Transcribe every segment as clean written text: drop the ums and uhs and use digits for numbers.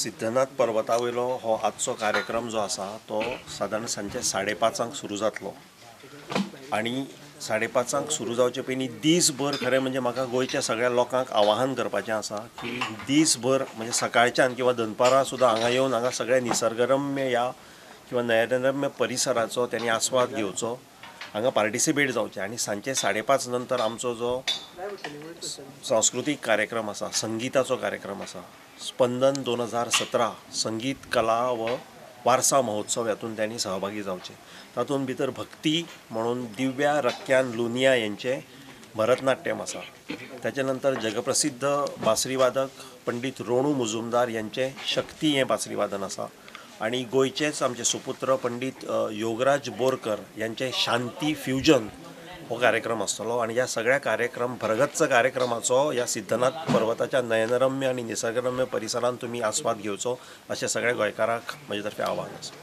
सिद्धनाथ पर्वतावयलो हो आजचो कार्यक्रम जो आसा तो सादारण सांजे 5:30 सुरू जातलो आणि 5:30 सुरू जावचे पयलीं दीसभर खरें म्हणजे म्हाका गोंयच्या सगळ्या लोकांक आवाहन करपाचें आसा की दीसभर म्हणजे सकाळच्यान किंवा दनपारां सुद्दां हांगा येवन हांगा सगळ्या निसर्गरम्य ह्या किंवा नयनरम्य परिसराचो त्यांनी आस्वाद घेवचो, हांगा पार्टिसिपेट जावचें आणि सांजे 5:30 नंतर आमचो जो सांस्कृतिक कार्यक्रम आसा, संगीताचो कार्यक्रम आसा, स्पंदन 2017 संगीत कला व वारसा महोत्सव हातूंत त्यांनी सहभागी जावचे। तातूंत भितर भक्ती म्हणून दिव्या रक्यान लुनिया यांचे भरतनाट्यम आसा। त्याच्या नंतर जगप्रसिद्ध बासरीवादक पंडित रोणू मुजुमदार यांचे शक्ती हे बासरीवादन आसा आणि गोंयचेच आमचे सुपुत्र पंडित योगराज बोरकर यांचे शांती फ्युजन हो कार्यक्रम आसतलो आणि ह्या सगळ्या भरगच्च कार्यक्रमाचो ह्या सिद्धनाथ पर्वताच्या नयनरम्य आणि निसर्गरम्य परिसरांत तुम्ही आस्वाद घेवचो अशें सगळ्या गोंयकारांक म्हजे तर्फे आव्हान आसा।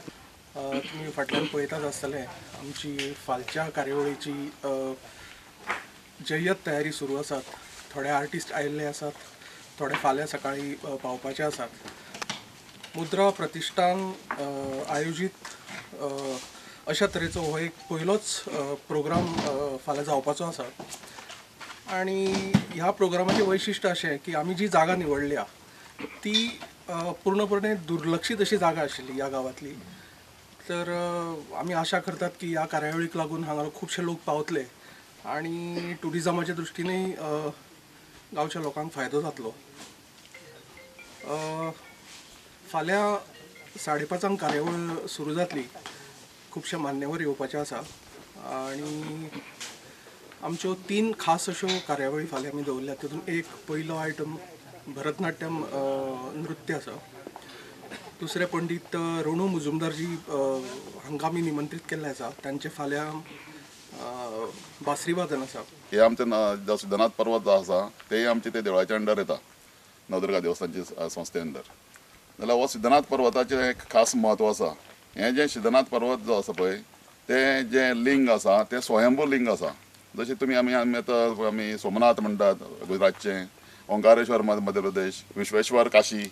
तुम्ही फाटल्यान पळयतात आसतले आमची फालच्या कार्यावळीची जय्यत तयारी सुरू आसात। थोडे आर्टिस्ट आयिल्ले आसात, थोडे फाल्यां सकाळी पावपाचे आसात। मुद्रा प्रतिश्ठान आयोजीत अशा तरेचो हो एक पयलोच प्रोग्राम फाल्यां जावपाचो आसा आणि ह्या प्रोग्रामाचें वैशिश्ट्य अशें की आमी जी जागा निवडल्या ती पूर्णपणे दुर्लक्षीत अशी जागा आशिल्ली ह्या गांवांतली। तर आमी आशा करतात की ह्या कार्यावळीक लागून हांगा खुबशे लोक पावतले आणि टुरिजमाच्या दृश्टीनय गांवच्या लोकांक फायदो जातलो। फाल्यां 5:30 कार्यावळ सुरू जातली। खुबशे मान्यवर येवपाचे आसा आणि आमच्यो 3 खास अश्यो कार्यावळी फाल्यां आमी दवरल्यात। तितून एक पयलो आयटम भरतनाट्यम नृत्य आसा, दुसरे पंडित रोणू मुजुमदार जी हांकां आमी निमंत्रीत केल्ले आसा तांचे फाल्यां बासरीवादन आसा। हे आमचे सिद्धनाथ पर्वत जो आसा ते आमचे ते देवळाच्या अंडर येता, नवदुर्गा देवस्थानची संस्थे अंडर। जाल्यार हो सिद्धनाथ पर्वताचें एक खास म्हत्व आसा। हें जें सिद्धनाथ पर्वत जो आसा पळय तें जें लिंग आसा तें स्वयंभू लिंग आसा। जशें तुमी आमी सोमनाथ म्हणटात गुजरातचें, ओंकारेश्वर मध्य प्रदेश, विश्वेश्वर काशी,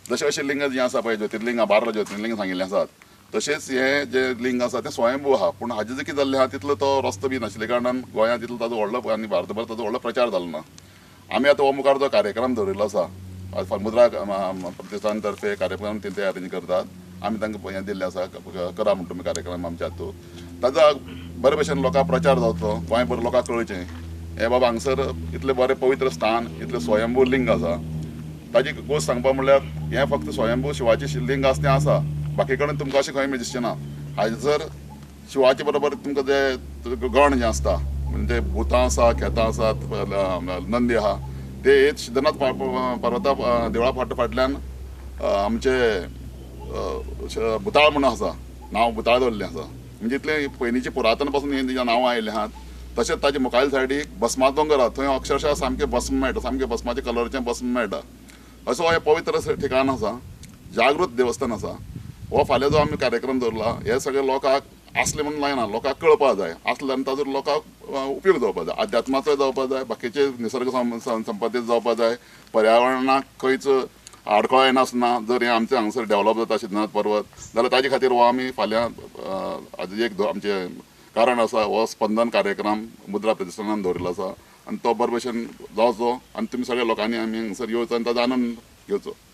जशें अशें लिंग जें आसा पळय ज्योतिर्लिंग 12 ज्योतिर्लिंग सांगिल्लें आसात तशेंच हें जें लिंग आसा तें स्वयंभू आहा। पूण हाजें कितें जाल्लें आहा तितलो तो रस्तो बी नाशिल्ले कारणान गोंयांत तितलो ताजो व्हडलो आनी भारतभर ताजो व्हडलो प्रचार जालो ना। आमी आतां हो मुखार जो कार्यक्रम दवरिल्लो आसा मुद्रा प्रतिश्ठान तर्फे कार्यक्रम ते अरेंज करतात, आमी तांकां हें दिल्लें आसा करा म्हणून तुमी कार्यक्रम आमच्या हातूंत ताजो बरे भशेन लोकांक प्रचार जावचो, गोंयभर लोकांक कळचें हे बाबा हांगसर इतलें बरें पवित्र स्थान, इतलें स्वयंभू लिंग आसा। ताजी गोश्ट सांगपा म्हणल्यार हें फक्त स्वयंभू शिवाचें लिंग आसा तें आसा, बाकी कडेन तुमकां अशें खंय दिसचें ना। हाजर शिवाचे बरोबर तुमकां जे गण जे आसता म्हणजे भुतां आसा, खेतां आसात, नंदी आहा, ते एक सिद्धनाथ पर्वता देवळा फाटल्यान आमचे भुताळ म्हणून आसा, नांव भुताळ दवरलें आसा। म्हणजे इतलें पयलींचे पुरातन पासून हें तेजें नांवां आयिल्लें आहात। तशेंच ताजे मुखावेल सायडीक भस्मा दोंगर आहा, थंय अक्षरशः सामकें भस्म मेळटा, सामकें भस्माच्या कलरचें भस्म मेळटा। असो हे पवित्र ठिकाण आसा, जागृत देवस्थान आसा। हो फाल्यां जो आमी कार्यक्रम दवरला हे सगळे लोकांक आसले म्हणून लायना, लोकांक कळपा जाय, आसले आनी ताजो लोकांक उपयोग जावपा जाय, अध्यात्माचोय जावपा जाय, बाकीचे निसर्ग संपत्तीचो जावपा जाय, पर्यावरणाक खंयच आडखळ येनासतना जर हें आमचें हांगसर डेवलप जाता सिद्धनाथ पर्वत जाल्यार ताजे खातीर हो आमी फाल्यां हाजें एक आमचें कारण आसा, हो स्पंदन कार्यक्रम मुद्रा प्रतिश्ठानान दवरिल्लो आसा आनी तो बरे भशेन जावचो आनी तुमी सगळ्या लोकांनी आमी हांगसर येवचो आनी ताजो आनंद घेवचो।